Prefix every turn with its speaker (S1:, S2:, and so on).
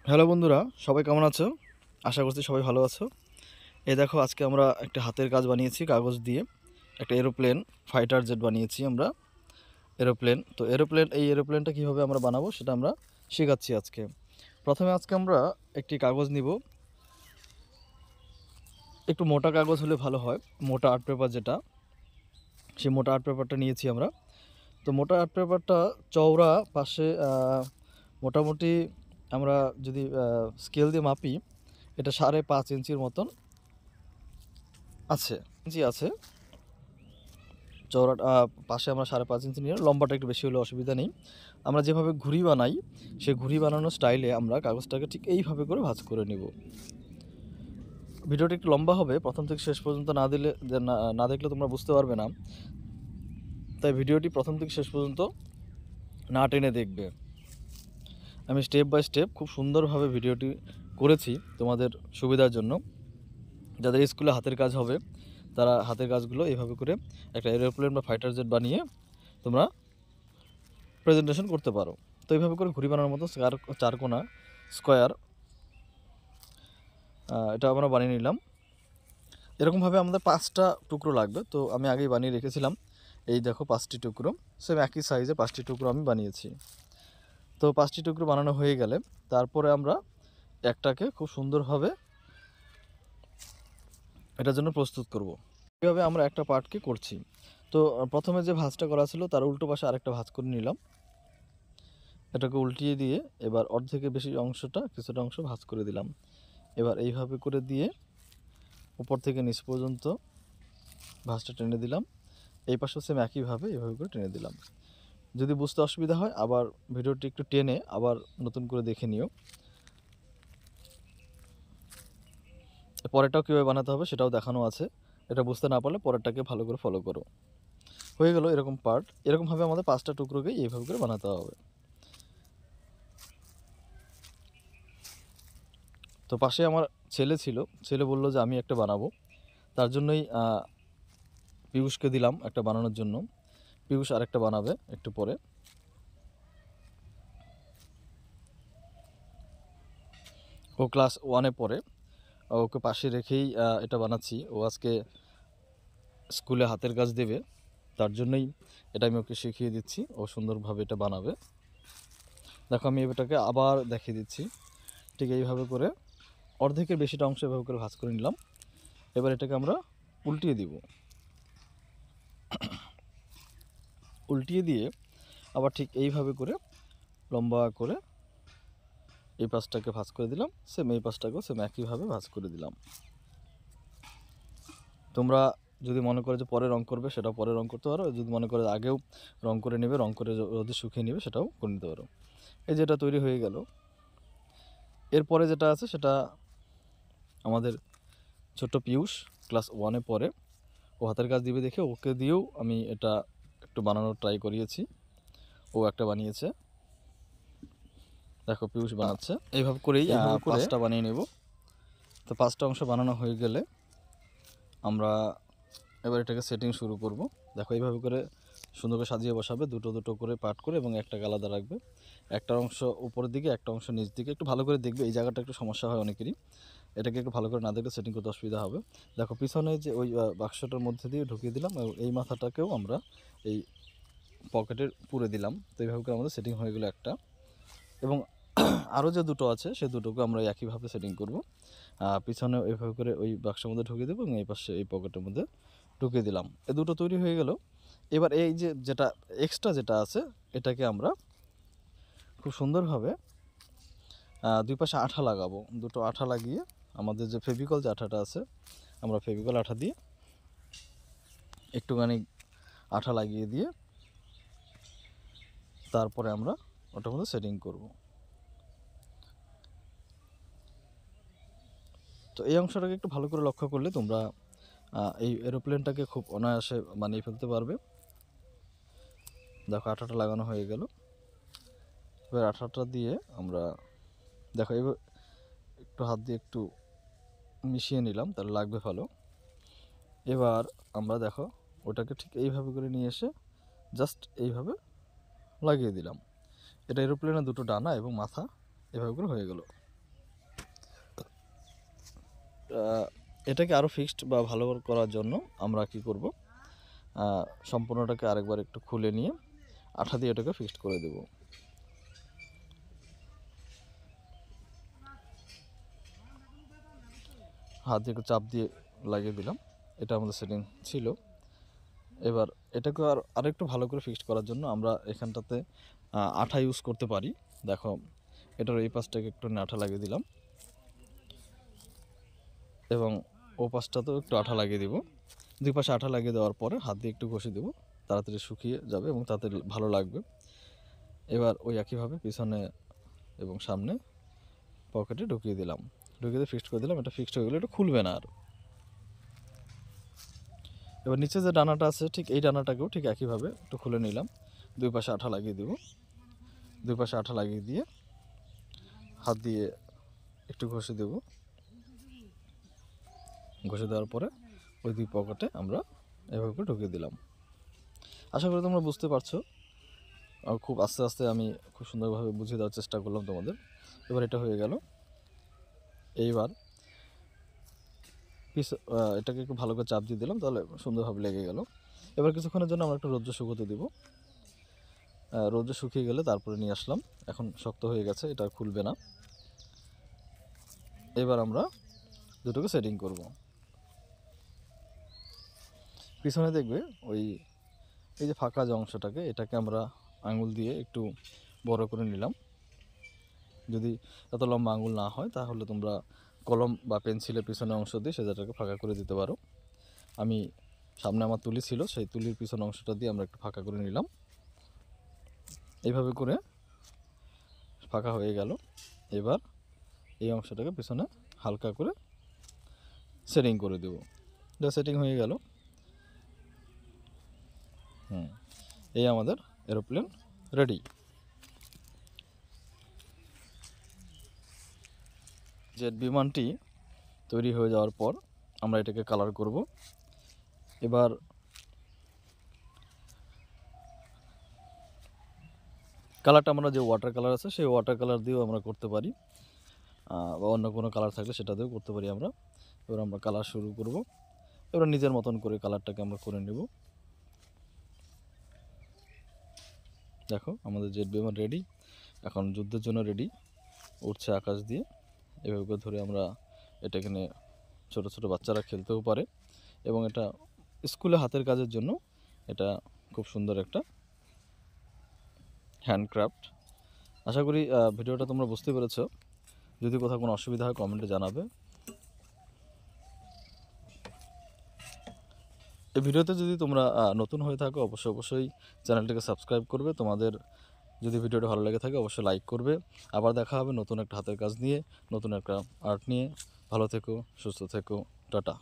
S1: Hello বন্ধুরা, সবাই কেমন আছো? আশা করছি সবাই ভালো আছো। এই দেখো, আজকে আমরা একটা হাতের কাজ বানিয়েছি কাগজ দিয়ে। একটা এরোপ্লেন, ফাইটার জেট বানিয়েছি আমরা। এরোপ্লেন, তো এই এরোপ্লেনটা কীভাবে আমরা বানাবো সেটা আমরা শেখাচ্ছি আজকে। প্রথমে আজকে আমরা একটি কাগজ নিব। একটু মোটা কাগজ হলে ভালো হয়, মোটা আর্ট পেপার যেটা, সেই মোটা আর্ট পেপারটা নিয়েছি আমরা। তো মোটা আর্ট পেপারটা চওড়া পাশে মোটামুটি আমরা যদি স্কেল দিয়ে মাপি, এটা 5.5 ইঞ্চির মতন আছে, ইঞ্চি আছে চওড়া। পাশে আমরা 5.5 ইঞ্চি নিয়ে, লম্বাটা একটু বেশি হলে অসুবিধা নেই। আমরা যেভাবে ঘুড়ি বানাই, সেই ঘুড়ি বানানোর স্টাইলে আমরা কাগজটাকে ঠিক এইভাবে করে ভাঁজ করে নেব। ভিডিওটি একটু লম্বা হবে, প্রথম থেকে শেষ পর্যন্ত না দেখলে তোমরা বুঝতে পারবে না। তাই ভিডিওটি প্রথম থেকে শেষ পর্যন্ত না টেনে দেখবে। আমি স্টেপ বাই স্টেপ খুব সুন্দরভাবে ভিডিওটি করেছি তোমাদের সুবিধার জন্য। যাদের স্কুলে হাতের কাজ হবে তারা হাতের কাজগুলো এইভাবে করে একটা এরোপ্লেন বা ফাইটার জেট বানিয়ে তোমরা প্রেজেন্টেশন করতে পারো। তো এইভাবে করে ঘুড়ি বানানোর মতো চারকোনা স্কোয়ার এটা আমরা বানিয়ে নিলাম। এরকমভাবে আমাদের 5টা টুকরো লাগবে, তো আমি আগেই বানিয়ে রেখেছিলাম। এই দেখো 5টি টুকরো, সেম একই সাইজে 5টি টুকরো আমি বানিয়েছি। তো 5টি টুকরো বানানো হয়ে গেলে তারপরে আমরা একটাকে খুব সুন্দরভাবে এটার জন্য প্রস্তুত করব। এইভাবে আমরা একটা পার্টকে করছি। তো প্রথমে যে ভাঁজটা করা ছিল তার উল্টো পাশে আরেকটা ভাঁজ করে নিলাম। এটাকে উল্টিয়ে দিয়ে এবার অর্ধেকের বেশি অংশটা, কিছুটা অংশ ভাঁজ করে দিলাম। এবার এইভাবে করে দিয়ে উপর থেকে নিচ পর্যন্ত ভাঁজটা টেনে দিলাম। এই পাশেও সেম একইভাবে এইভাবে করে টেনে দিলাম। যদি বুঝতে অসুবিধা হয় আবার ভিডিওটি একটু টেনে আবার নতুন করে দেখে নিও। পরেরটাও কীভাবে বানাতে হবে সেটাও দেখানো আছে, এটা বুঝতে না পারলে পরেরটাকে ভালো করে ফলো করো। হয়ে গেল এরকম পার্ট। এরকমভাবে আমাদের 5টা টুকরোকে এইভাবে করে বানাতে হবে। তো পাশে আমার ছেলে ছিল, ছেলে বলল যে আমি একটা বানাবো। তার জন্যই পিয়ুষকে দিলাম একটা বানানোর জন্য। পিয়ুষ আরেকটা বানাবে একটু পরে। ও ক্লাস 1-এ পড়ে, ওকে পাশে রেখেই এটা বানাচ্ছি। ও আজকে স্কুলে হাতের কাজ দেবে, তার জন্যই এটা আমি ওকে শিখিয়ে দিচ্ছি। ও সুন্দরভাবে এটা বানাবে। দেখো আমি এটাকে আবার দেখিয়ে দিচ্ছি। ঠিক এইভাবে করে অর্ধেকের বেশিটা অংশ এভাবে করে ভাঁজ করে নিলাম। এবার এটাকে আমরা উল্টিয়ে দিব। উল্টিয়ে দিয়ে আবার ঠিক এইভাবে করে লম্বা করে এই পাশটাকে ভাঁজ করে দিলাম, সেম এই পাশটাকেও সেম একইভাবে ভাঁজ করে দিলাম। তোমরা যদি মনে করে যে পরে রং করবে সেটা পরে রং করতে পারো, যদি মনে করে আগেও রং করে নেবে, রং করে রোদে শুকিয়ে নেবে, সেটাও করে নিতে পারো। এই যেটা তৈরি হয়ে গেল। এরপরে যেটা আছে সেটা আমাদের ছোট্ট পিয়ুষ ক্লাস 1-এ পড়ে, ও হাতের কাজ দিবে দেখে ওকে দিয়েও আমি এটা একটু বানানোর ট্রাই করিয়েছি। ও একটা বানিয়েছে, দেখো পিয়ুষ বানাচ্ছে। এইভাবে করেই 5টা বানিয়ে নেব। তো 5টা অংশ বানানো হয়ে গেলে আমরা এবার এটাকে সেটিং শুরু করব। দেখো এইভাবে করে সুন্দর করে সাজিয়ে বসাবে, দুটো দুটো করে পার্ট করে, এবং একটাকে আলাদা রাখবে। একটা অংশ উপরের দিকে, একটা অংশ নিচ দিকে। একটু ভালো করে দেখবে, এই জায়গাটা একটু সমস্যা হয় অনেকেরই, এটাকে একটু ভালো করে না দেখলে সেটিং করতে অসুবিধা হবে। দেখো পিছনে যে ওই বাক্সটার মধ্যে দিয়ে ঢুকিয়ে দিলাম, এই মাথাটাকেও আমরা এই পকেটে পুরে দিলাম। তো এইভাবে করে আমাদের সেটিং হয়ে গেলো একটা। এবং আরও যে দুটো আছে সে দুটোকে আমরা একইভাবে সেটিং করব। পিছনে এইভাবে করে ওই বাক্সের মধ্যে ঢুকিয়ে দেবো, এবং এই পাশে এই পকেটের মধ্যে ঢুকিয়ে দিলাম। এই দুটো তৈরি হয়ে গেল। এবার এই যে যেটা এক্সট্রা যেটা আছে এটাকে আমরা খুব সুন্দরভাবে দুই পাশে আঠা লাগাবো। দুটো আঠা লাগিয়ে, আমাদের যে ফেভিকল যে আঠাটা আছে, আমরা ফেভিকল আঠা দিয়ে একটুখানি আঠা লাগিয়ে দিয়ে তারপরে আমরা ওটার মধ্যে সেটিং করব। তো এই অংশটাকে একটু ভালো করে লক্ষ্য করলে তোমরা এই এরোপ্লেনটাকে খুব অনায়াসে বানিয়ে ফেলতে পারবে। দেখো আঠাটা লাগানো হয়ে গেল। এবার আঠাটা দিয়ে আমরা দেখো এবার একটু হাত দিয়ে একটু মিশিয়ে নিলাম, তাহলে লাগবে ভালো। এবার আমরা দেখো ওটাকে ঠিক এইভাবে করে নিয়ে এসে জাস্ট এইভাবে লাগিয়ে দিলাম। এটা এরোপ্লেনের দুটো ডানা এবং মাথা এভাবে করে হয়ে গেল। এটাকে আরও ফিক্সড বা ভালো করার জন্য আমরা কি করব, সম্পূর্ণটাকে আরেকবার একটু খুলে নিয়ে আঠা দিয়ে এটাকে ফিক্সড করে দেব। হাত দিয়ে একটু চাপ দিয়ে লাগিয়ে দিলাম, এটা আমাদের সেটিং ছিল। এবার এটাকে আরেকটু ভালো করে ফিক্সড করার জন্য আমরা এখানটাতে আঠা ইউজ করতে পারি। দেখো এটার এই পাশটাকে একটু আঠা লাগিয়ে দিলাম এবং ও পাশটাতেও একটু আঠা লাগিয়ে দিব। দুই পাশে আঠা লাগিয়ে দেওয়ার পরে হাত দিয়ে একটু ঘষে দেবো, তাড়াতাড়ি শুকিয়ে যাবে এবং তাড়াতাড়ি ভালো লাগবে। এবার ওই একইভাবে পিছনে এবং সামনে পকেটে ঢুকিয়ে দিলাম, ঢুকিয়ে দিয়ে ফিক্সড করে দিলাম। এটা ফিক্সড হয়ে গেলে এটা খুলবে না আর। এবার নিচে যে ডানাটা আছে ঠিক এই ডানাটাকেও ঠিক একইভাবে একটু খুলে নিলাম, দুই পাশে আঠা লাগিয়ে দেব। দুই পাশে আঠা লাগিয়ে দিয়ে হাত দিয়ে একটু ঘষে দেব। ঘষে দেওয়ার পরে ওই দুই পকেটে আমরা এভাবে করে ঢুকিয়ে দিলাম। আশা করি তোমরা বুঝতে পারছো। খুব আস্তে আস্তে আমি খুব সুন্দরভাবে বুঝিয়ে দেওয়ার চেষ্টা করলাম তোমাদের। এবার এটা হয়ে গেল। এইবার এটাকে একটু ভালো করে চাপ দিয়ে দিলাম, তাহলে সুন্দরভাবে লেগে গেল। এবার কিছুক্ষণের জন্য আমরা একটু রৌদ্রে শুকোতে দিব। রৌদ্রে শুকিয়ে গেলে তারপরে নিয়ে আসলাম। এখন শক্ত হয়ে গেছে, এটা খুলবে না। এবার আমরা দুটোকে সেটিং করব। পিছনে দেখবে এই যে ফাঁকা যে অংশটাকে, এটাকে আমরা আঙুল দিয়ে একটু বড় করে নিলাম। যদি এত লম্বা আঙুল না হয় তাহলে তোমরা কলম বা পেন্সিলের পিছনের অংশ দিয়ে সেটাকে ফাঁকা করে দিতে পারো। আমি সামনে আমার তুলি ছিল, সেই তুলির পিছনের অংশটা দিয়ে আমরা একটু ফাঁকা করে নিলাম। এইভাবে করে ফাঁকা হয়ে গেল। এবার এই অংশটাকে পিছনে হালকা করে সেটিং করে দেব। এটা সেটিং হয়ে গেল। এই আমাদের এরোপ্লেন রেডি। জেট বিমানটি তৈরি হয়ে যাওয়ার পর আমরা এটাকে কালার করব। এবার কালারটা আমরা যে ওয়াটার কালার আছে সেই ওয়াটার কালার দিয়েও আমরা করতে পারি, বা অন্য কোনো কালার থাকলে সেটা দিয়েও করতে পারি আমরা। এবার আমরা কালার শুরু করব। এবার নিজের মতন করে কালারটাকে আমরা করে নেব। দেখো আমাদের জেট বিমান রেডি, এখন যুদ্ধের জন্য রেডি, উঠছে আকাশ দিয়ে। এভাবে ধরে আমরা এটা এখানে ছোটো ছোটো বাচ্চারা খেলতেও পারে এবং এটা স্কুলে হাতের কাজের জন্য এটা খুব সুন্দর একটা হ্যান্ডক্রাফট। আশা করি ভিডিওটা তোমরা বুঝতে পেরেছো। যদি কোথাও কোনো অসুবিধা হয় কমেন্টে জানাবে। এই ভিডিওতে যদি তোমরা নতুন হয়ে থাকো অবশ্যই চ্যানেলটিকে সাবস্ক্রাইব করবে। তোমাদের যদি ভিডিওটা ভালো লেগে থাকে অবশ্যই লাইক করবে। আবার দেখা হবে নতুন একটা হাতের কাজ নিয়ে, নতুন একটা আর্ট নিয়ে। ভালো থেকো, সুস্থ থেকো, টাটা।